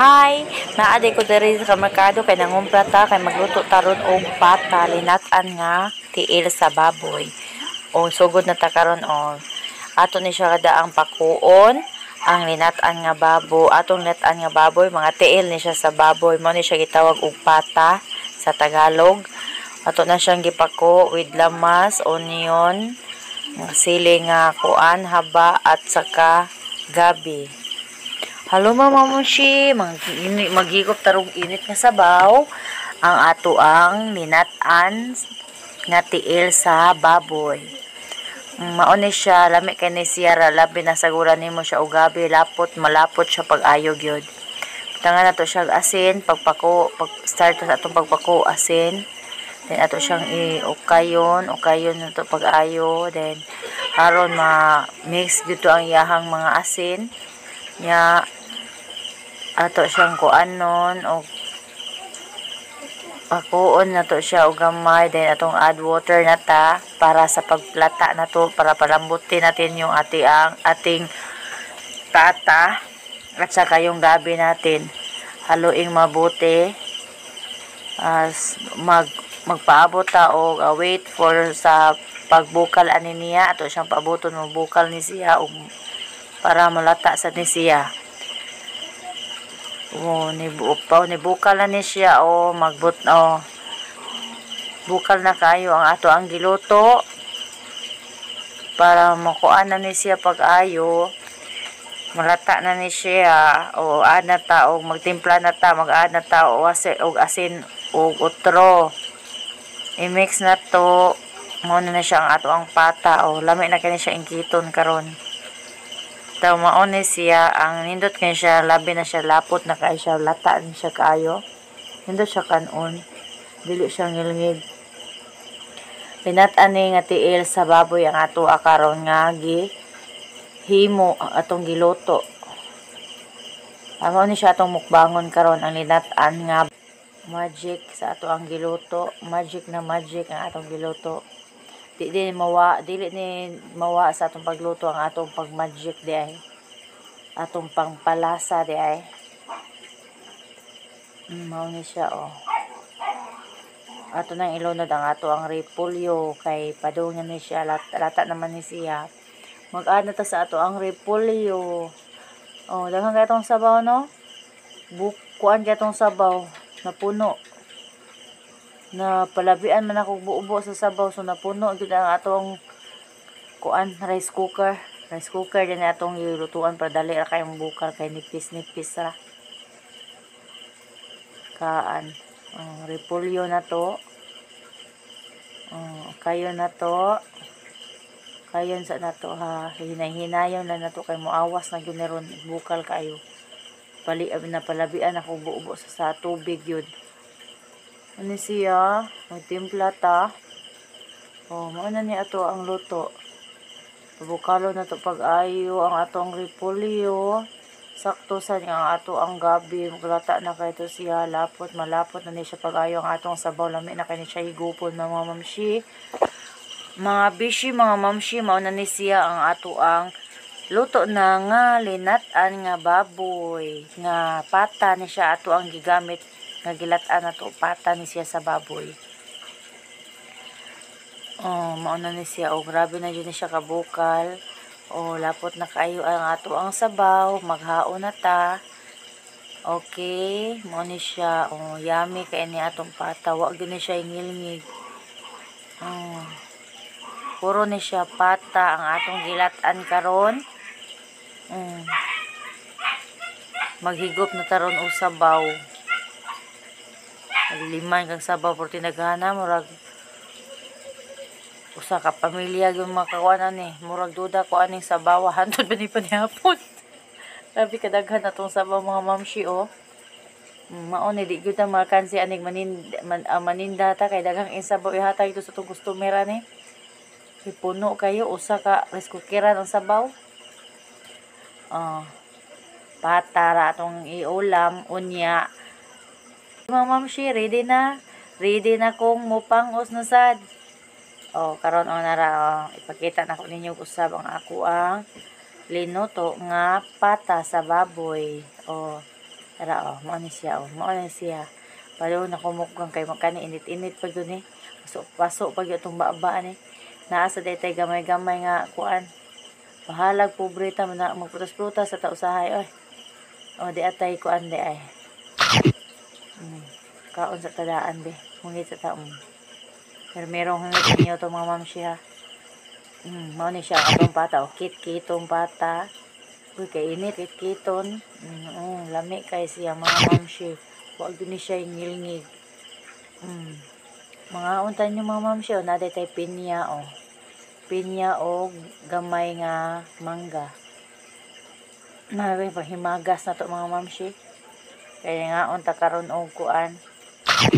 Hi, naade ko diri sa merkado kay nangumpra ta kay magluto taron og pata linat-an nga tiil sa baboy. O sugod na ta karon o ato ni siya kadaang pakuon ang linat-an nga babo, atong linat-an nga baboy, mga tiil ni siya sa baboy, mo ni siya gitawag og pata sa Tagalog. Ato na siyang gipako with lamas, onion, sili nga kuan, haba at saka gabi. Halo Mama Moshi, maghigop tarong init nga sabaw ang ato ang linat-an nga tiil sa baboy. Mao ni siya, lami kay ni siya, labi na sagura nimo siya og gabi, malapot siya pag ayog yun. Tangan nato siya asin, pag start sa atong pagpako asin. Then ato siyang ukayon nato pag ayo, then aron ma-mix dito ang iyahang mga asin. Nya ato siyang kuanon o pakuon na to siya o gamay, then atong add water na ta para sa pagplata na to, para palambutin natin yung ating tata at saka yung gabi natin. Haluing mabuti as magpaabot ta o wait for sa pagbukal ani niya. Ato siyang paaboton mo bukal ni siya o para malata sa ni siya. Nibukal na ni siya o bukal na kayo ang ato ang giluto para makuan na ni siya pag ayo, malata na ni siya o add na ta o magtimpla na ta, mag-add na ta o asin o utro, i-mix na to, muna na siya ang ato ang pata o lami na kani siya ingkiton karon. Taw mao ni siya ang nindot kay siya, labi na siya lapot na kay siya, lata ni siya kaayo, nindot siya kanon, dili siya ngilngig. Linat-an ni nga tiil sa baboy ang ato karon nga himo atong giluto. Amo ni siya atong mukbangon karon, ang linat-an nga magic sa ato ang giluto, magic ang atong giluto. Dili ni mawa sa atong pagluto ang atong pag-magic di ay. Atong pangpalasa di ay. Mao ni siya oh. Ato nang ilunod ang ato ang repolyo kay padungan ni siya, lata naman ni siya. Mag-add na ta sa ato ang repolyo. Oh, daghang kay atong sabaw no? Kuan kay atong sabaw na puno. Na palabian man ako buubo sa sabaw, so napuno gyud ang atong kuan rice cooker din atong ilutuan para dali ra kayong bukal kay nipis ra kaan. Repolyo na to, kayon sa nato ha, hinay-hinayon na nato kay moawas na gyud ron bukal kayo, palabian ako buubo sa tubig yun. Ano siya, magtimpla ta. Mauna ni ato ang luto. Bukalo na to pag-ayo ang atong repolyo. Sakto sa ang ato ang gabi. Maglata na kay to siya. Malapot na ni siya pag-ayo ang atong sabaw. Lami na kay ni siya higupon mga mamshi. Mga bishi, mga mamshi, mauna ni siya ang ato ang luto na nga linat-an nga baboy. Nga pata ni siya ato ang gigamit nga gilat-an na to, pata ni siya sa baboy. Mauna ni siya, grabe na yun ni siya kabukal. Lapot na kayo ang ato ang sabaw, maghaon na ta. Okay, mao ni siya, yummy kay ni atong pata, wag yun ni siya ingilngig. Puro ni siya pata ang atong gilat-an karon. Maghigop na taron og sabaw. Liman kang sabaw por tinaghana, murag usa ka pamilya yung makakuanan ni, murag duda ko aning sabaw hantod ba ni panihapon. Grabe kadaghan atong sabaw mga mamshi mao ni di gyud ta makansi aning maninda ta kay daghang sabaw ihatag ito sa tong customer ni. Puno kayo, usa ka rice cookeran ang sabaw. Pata ra atong iulam unya. Mga mamshi, ready na kong mupangos na sad. Karon nara ipakita na ko ninyo usab ang ako ang linuto nga pata sa baboy. Tara oh, mao ni siya oh, mao ni siya. Palo na kumukang kay makani init-init pa dun eh. Paso pag itong baba ni. Naa sa daytay gamay-gamay nga kuan. Bahalag pobreta man na magprutas-prutas sa tausahay oy. O di atay kuan di ay. Kaon sa tadaan be. Mungit sa taong. Pero merong hangit ninyo to mga mamsi ha. Mao ni siya atong pata o kit-kitong pata. Uy kay init kit-kiton. Lami kay siya mga mamsi. Wag din siya ngilngig. Mga untan nyo mga mamsi o naday tay pinya o. Pinya o gamay nga mangga. Maraming panghimagas na to mga mamsi. Kaya nga unta karon og kuan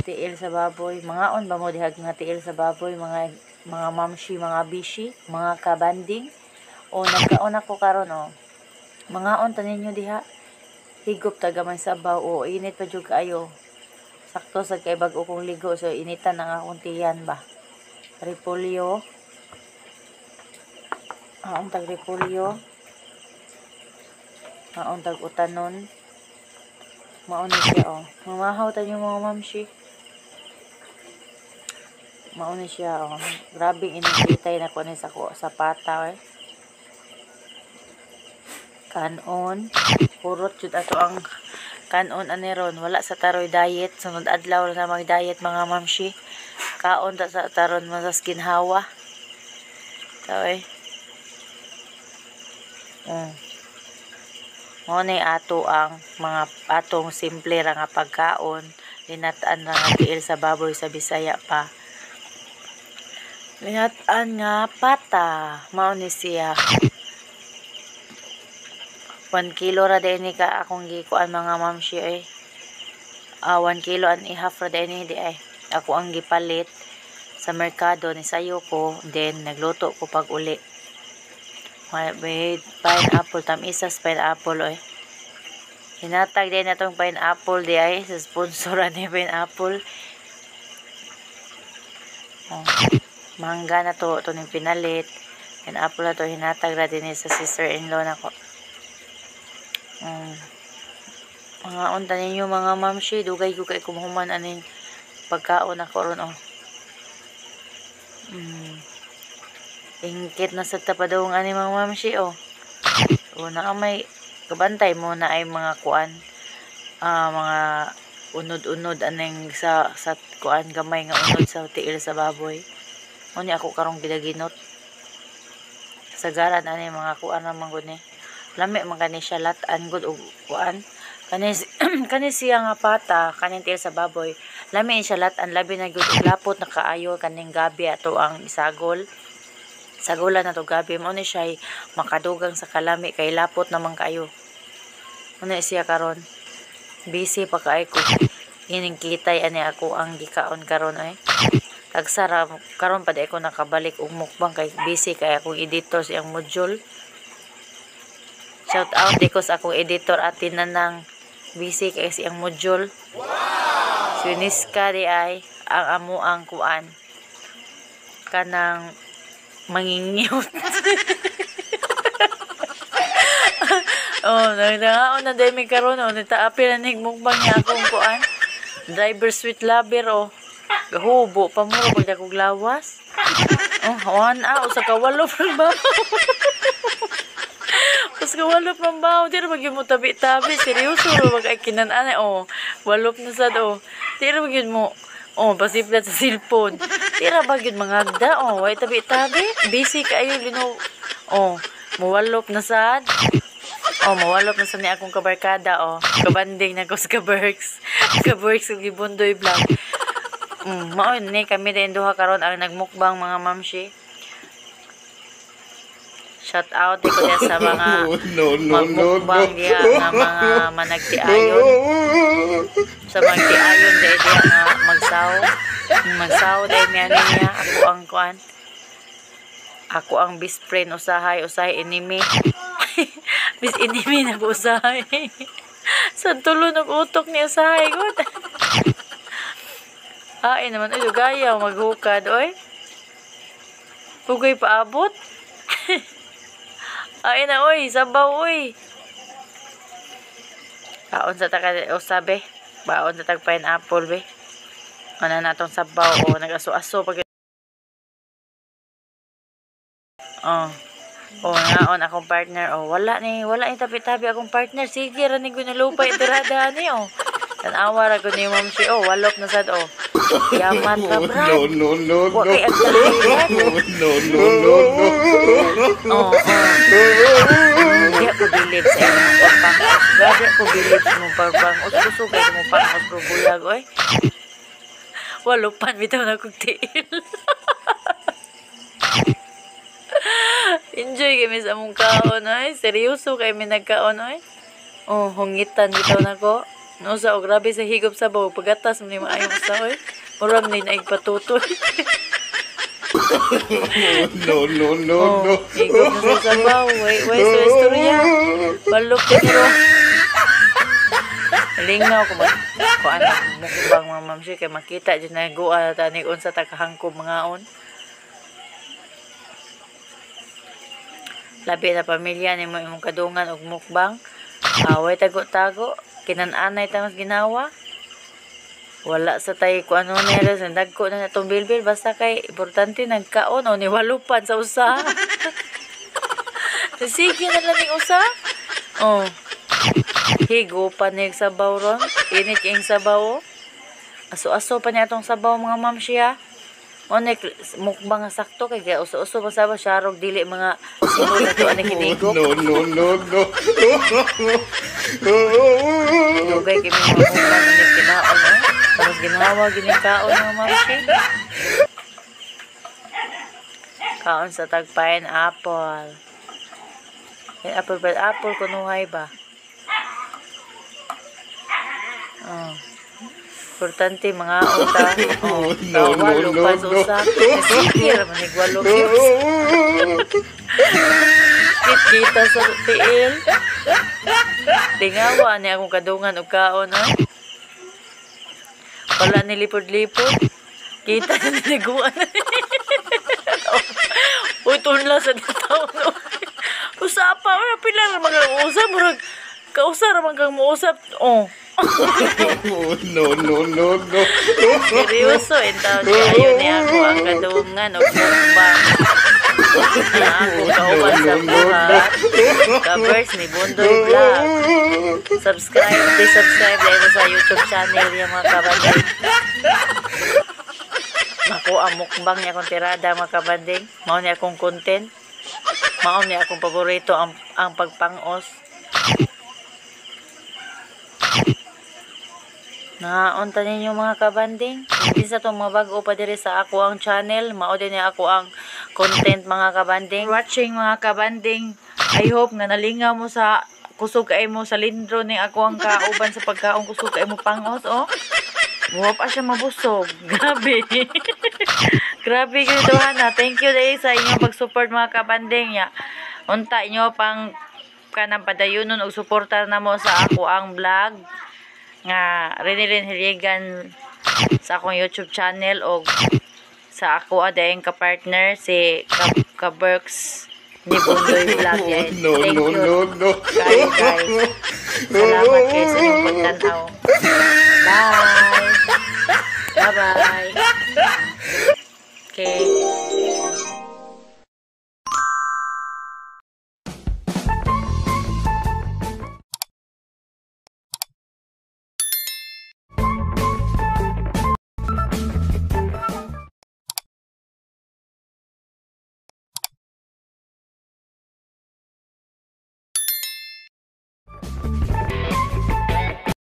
tiil sa baboy. Mga on ba mo dihag nga tiil sa baboy mga mamsi, mga bishi, mga kabanding. O nagkaon ako karon o. Mga on tanin nyo diha. Higop tagamay sabaw o init pa jud kayo. Sakto sa kay bag-o kong ligo so initan ang akong tiyan ba. Repolyo. Ang tag repolyo. Ang tag utanon. Mauni siya oh. Mamahaw tayo mga mamsi. Mauni siya oh. Grabing inititay na ko ni sa pata eh. Kanon. Purot jud ato ang kanon aniron. Wala sa taroy diet. Sunod adlaw na mag-diet mga mamsi. Kaon ta sa taron mas ginhawa. Taoy. Mo ni ato ang mga atong simple ra nga pagkaon. Linataan ra nga tiil sa baboy sa Bisaya pa. Linataan nga pata. Mao ni siya. 1 kilo ra din ni ka akong gikuan mga mamsi eh. 1 kilo and a half ra din di ay. Ako ang gipalit sa merkado ni sayo ko, then nagluto ko pag uli. May pineapple, tamisas pineapple oy. Hinatag din na itong pineapple di ay sa sponsoran ni pineapple. Mangga na to ning pinalit. Pineapple na to hinatag ra din sa sister-in-law na ko. Mga unta ninyo mga mamsi, dugay ko kay kumuhuman aning pagkaon na ko ron oh. Ingkit na sa tapadong ani mga mamsi oh. Una may kabantay mo na ay mga kuan. Mga unod-unod aning sa kuan gamay nga unod sa tiil sa baboy. Unya ako karong gidaginot. Sagaran ani mga kuan ra man gud ni. Lami man kani siya lat-an gud og kuan. Kani siya nga pata kaning tiil sa baboy. Lami siya lat-an labi na gud lapot na kaayo kaning gabi ato ang isagol. Sagulan na to gabi mo ni siya makadugang sa kalami kay lapot naman kayo. Ano siya karon? Busy pa kay ko. Ining kitay ani ako ang gikaon karon ay. Tagsara karon pa di ako nakabalik og mukbang kay busy kay akong editor sa iyang module. Shout out di ko sa akong editor atin na nang busy kay sa iyang module. Wow! Si Niska di ay ang amo ang kuan kanang mangingiot. Nagdangaon na dahil may karoon nagtaapi na nagmukbang niya akong kuan. Driver sweet lover hubo pa mo pag akong lawas. Sa kawalo pang baho. Sa kawalo pang baho. Di na mag-yun mo tabi-tabi. Seryoso mag-ay kinananay. Walop na sad Di na mag-yun mo pasiplat sa cellphone. Tira ba yun mga agda? Way tabi-tabi. Busy kayo, muwalop na sad. Muwalop na sa ni akong kabarkada, Kabanding na ko sa kaberks. Kaberks yung gibundoy vlog. Maon ni kami din duha karon ang nagmukbang mga mamsi. Shout out ko din sa mga magmukbang diya nga mga managtiayon. Sa magtiayon diya nga magsaw dahil niya ako ang kuan. Ako ang best friend usahay enemy. Bis enemy na ko usahay. Sa tulo nag-utok niya usahay gud. Naman gaya maghukad oy. Ugay paabot. Na oy sabaw oy. Baon sa taga usabe. Baon sa tag pineapple be. Ano na natong sabaw o nag-aso-aso pag oh. Oh, naon akong partner. Oh, wala ni tabi-tabi akong partner. Sige ra ni ginalupay tirada ni oh. Tanawa ra gud ni ma'am si oh, walop na sad oh. Yaman ka bra. No. Wa kay agdalihan. No. Oh. Di ako bilib sa imong pagpangos. Grabe ako bilib sa imong pagpangos. Gusto kayo mo pangos bro buyag oy. Walupan bitaw na kong tiil. Enjoy kami sa mong kaon oy. Seryoso kay mi nagkaon oy. Oh, hungitan bitaw na ko. No sa grabe sa higop sa baw pagatas mo ni maayong sa oy. Muram ni naigpatutoy. No. Oh, higop na sa sabaw. Wait, so istorya. Balok din ro. Lingaw ko ba? Ko anak mukbang mamam siya kay makita dyan na guwa tani unsa takahangkob mga on. Labi na pamilya ni mo imong kadungan og mukbang. Away tago-tago. Kinananay ta mas ginawa. Wala sa tay ko ano nila sa dagko na natong bilbil basta kay importante nagkaon o niwalupan sa usa. Sige na lang yung usa. Oh. Higupan niya sabaw ron. Init yung sabaw. Aso-aso pa niya itong sabaw mga ma'am siya. O mukbang sakto kay kaya uso-uso pa sabaw. Syarog dili mga simula to aning hinigo. No. Dugay kami mga mukbang aning kinaon. Tapos ginawa ginikaon mga ma'am siya. Kaon sa tag pineapple. Apple kunuhay ba? Oh. Importante mga uta. Oh, walo pa sa usa. Sige raman nigwalo. Kita sa tiil. Tingawa ni akong kadungan og kaon oh. Wala nilipod-lipod. Kita na niliguan. Utun lang sa taon no. Usapa ora pila ra mga usap murag kausa ra man kang muusap. Oh. No. Seryoso, entaw kayo ni ako ang kadungan o mukbang. Na ako kauban sa buhat. Covers ni Bundoy Vlog. Subscribe dahil sa YouTube channel yung mga kabanding. Ako ang mukbang niya akong tirada mga kabanding. Mao niya akong content. Mao niya akong paborito ang pagpangos. Naunta ninyo mga kabanding. Hindi sa itong mga bago pa diri sa ako ang channel. Mao din niya ako ang content mga kabanding. Watching mga kabanding. I hope nga nalingaw mo sa kusog kay mo sa lindro ni ako ang kauban sa pagkaong kusog kay mo pangos oh. Muwa pa siya mabusog. Grabe. Grabe ganito hana. Thank you dahil sa inyong pag-support mga kabanding ya. Unta inyo pang kanang padayunon og suportar na mo sa ako ang vlog nga Renilyn Hiligan sa akong YouTube channel o sa ako adayong ka-partner si Ka-Berks ni Bundoy Vlog yan. Thank you kayo guys. Salamat kayo sa inyong pagtanaw. Bye. Bye-bye. Okay.